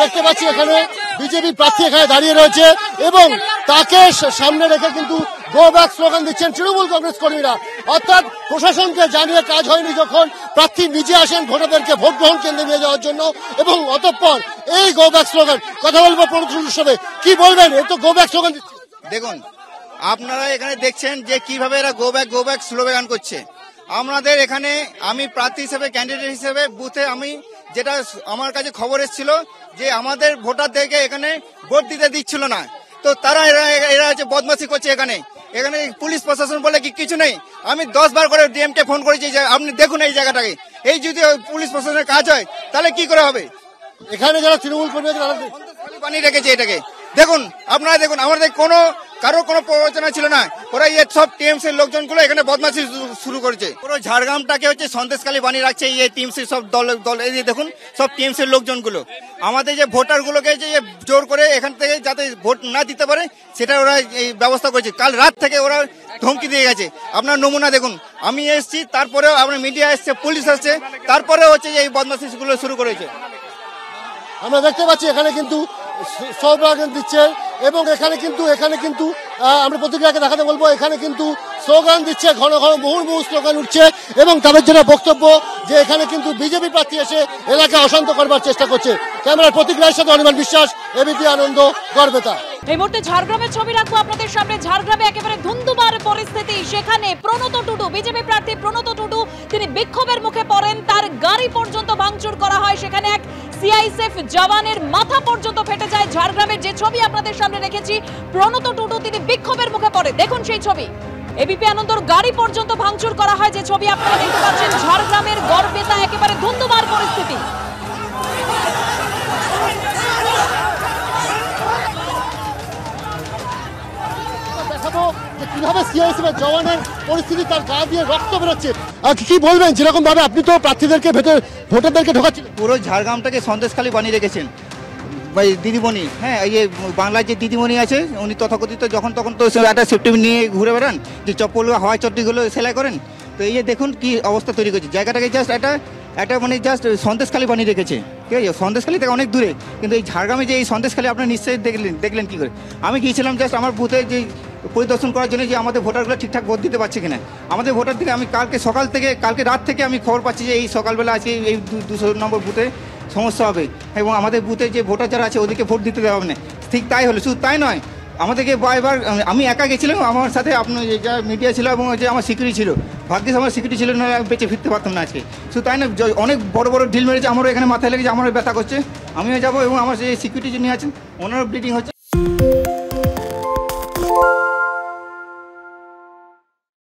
দেখতে পাচ্ছি এখানে বিজেপি প্রার্থী এখানে দাঁড়িয়ে রয়েছে এবং তাকে সামনে রেখে কিন্তু গো ব্যাক স্লোগান দিচ্ছেন তৃণমূল কংগ্রেস কর্মীরা। অর্থাৎ প্রশাসনকে জানিয়ে কাজ হয়নি যখন প্রার্থী নিজে আসেন ভোটারদেরকে ভোট গ্রহণ কেন্দ্রে নিয়ে যাওয়ার জন্য এবং অতঃপর এই গো ব্যাক স্লোগান। কথা বলবো প্রণতুর সাথে, কি বলবেন? এই তো গো ব্যাক স্লোগান। দেখুন আপনারা এখানে দেখছেন যে কিভাবে এরা গো ব্যাক স্লোগান করছে। আমাদের এখানে আমি প্রার্থী হিসেবে ক্যান্ডিডেট হিসেবে বুথে আমি যেটা আমার কাছে খবর এসেছিল যে আমাদের ভোটারদেরকে এখানে ভোট দিতে দিচ্ছিল না, তো তারা এরা হচ্ছে বদমাশি করছে। এখানে পুলিশ প্রশাসন বলে কিছু নেই। আমি 10 বার করে ডিএমকে ফোন করেছি যে আপনি দেখুন এই জায়গাটাকে, এই যদি পুলিশ প্রশাসনের কাজ হয় তাহলে কি করে হবে? এখানে যারা তৃণমূল কর্মী বানিয়ে রেখেছে এটাকে। দেখুন আপনারা দেখুন, আমাদের কারো কোনো প্ররোচনা ছিল না। ওরা সব টিএমসির লোকজনগুলো এখানে বদমাশি শুরু করেছে। পুরো ঝাড়গ্রামটাকে হচ্ছে সন্দেশখালী বানিয়ে রাখছে এই টিএমসির সব দল। এই দেখুন সব টিএমসির লোকজনগুলো আমাদের যে ভোটারগুলোকে যে জোর করে এখান থেকে যাতে ভোট না দিতে পারে সেটা ওরা এই ব্যবস্থা করেছে। কাল রাত থেকে ওরা ধমকি দিয়ে গেছে। আপনার নমুনা দেখুন, আমি এসেছি, তারপরেও আপনার মিডিয়া এসছে, পুলিশ আসছে, তারপরে হচ্ছে এই বদমাশিগুলো শুরু করেছে। আমরা দেখতে পাচ্ছি এখানে কিন্তু স্লোগান দিচ্ছে এবং এখানে কিন্তু আমরা প্রতিক্রিয়াকে দেখাতে বলবো। এখানে কিন্তু স্লোগান দিচ্ছে, ঘন ঘন মুহুর্মুহু স্লোগান উঠছে এবং তাদের যেটা বক্তব্য যে এখানে কিন্তু বিজেপি প্রার্থী এসে এলাকা অশান্ত করবার চেষ্টা করছে। ক্যামেরার প্রতিক্রিয়ার সাথে অনির্বাণ বিশ্বাস, এবিপি আনন্দ, গড়বেতা। এই মুহূর্তে ঝাড়গ্রামের ছবি রাখবো আপনাদের সামনে। ঝাড়গ্রামে একেবারে ধুন্ধুমার পরিস্থিতি। সেখানে প্রণত টুডু, বিজেপি প্রার্থী প্রণত টুডু, তিনি বিক্ষোভের মুখে পড়েন। তার গাড়ি পর্যন্ত ভাঙচুর করা হয়। সেখানে এক সিআইএসএফ জওয়ানের মাথা পর্যন্ত ফেটে যায়। ঝাড়গ্রামের যে ছবি আপনাদের সামনে রেখেছি, প্রণত টুডু তিনি বিক্ষোভের মুখে পড়ে। দেখুন সেই ছবি। এবিপি আনন্দর গাড়ি পর্যন্ত ভাঙচুর করা হয়, যে ছবি আপনারা দেখতে পাচ্ছেন। ঝাড়গ্রামের গড়বেতা একেবারে ধুন্ধুমার পরিস্থিতি। কিভাবে সিআইএসএফ জওয়ানের পরিস্থিতি, তার গা দিয়ে রক্ত বেরোচ্ছে। কি বলবেন, যেরকম ভাবে আপনি তো প্রার্থীদেরকে ভোটারদেরকে ঢোকাচ্ছিলেন? পুরো ঝাড়গ্রামটাকে সন্দেশখালী বানিয়ে রেখেছেন দিদিমণি। হ্যাঁ, এই যে বাংলার যে দিদিমণি আছে উনি তথাকথিত যখন তখন তো একটা সেফটি নিয়ে ঘুরে বেড়ান, যে চপ্পল হাওয়াই চট্টিগুলো সেলাই করেন। তো এই যে দেখুন কি অবস্থা তৈরি করছে জায়গাটাকে। জাস্ট একটা মানে জাস্ট সন্দেশখালী বানিয়ে রেখেছে। ঠিক আছে, সন্দেশখালী থেকে অনেক দূরে, কিন্তু এই ঝাড়গ্রামে যে এই সন্দেশখালী আপনার নিশ্চয়ই দেখলেন কি করে। আমি গিয়েছিলাম জাস্ট আমার বুথে যে পরিদর্শন করার জন্য যে আমাদের ভোটারগুলো ঠিকঠাক ভোট দিতে পারছে কিনা। আমাদের ভোটার থেকে আমি কালকে রাত থেকে আমি খবর পাচ্ছি যে এই সকালবেলা আজকে এই 200 নম্বর বুথে সমস্যা হবে এবং আমাদের বুথে যে ভোটার যারা আছে ওদেরকে ভোট দিতে দেওয়া হবে না। ঠিক তাই হলো। শুধু তাই নয়, আমাদেরকে বারবার, আমি একা গেছিলাম, আমার সাথে আপনার যা মিডিয়া ছিল এবং যে আমার সিকিউরিটি ছিল। ভাগ্যিস আমার সিকিউরিটি ছিল, না বেঁচে ফিরতে পারতাম না আজকে। শুধু তাই না, অনেক বড় বড় ঢিল মেরেছে। আমারও এখানে মাথায় লেগেছে, আমারও ব্যথা করছে। আমিও যাবো এবং আমার যে সিকিউরিটি যিনি আছেন ওনারও ব্লিডিং হচ্ছে।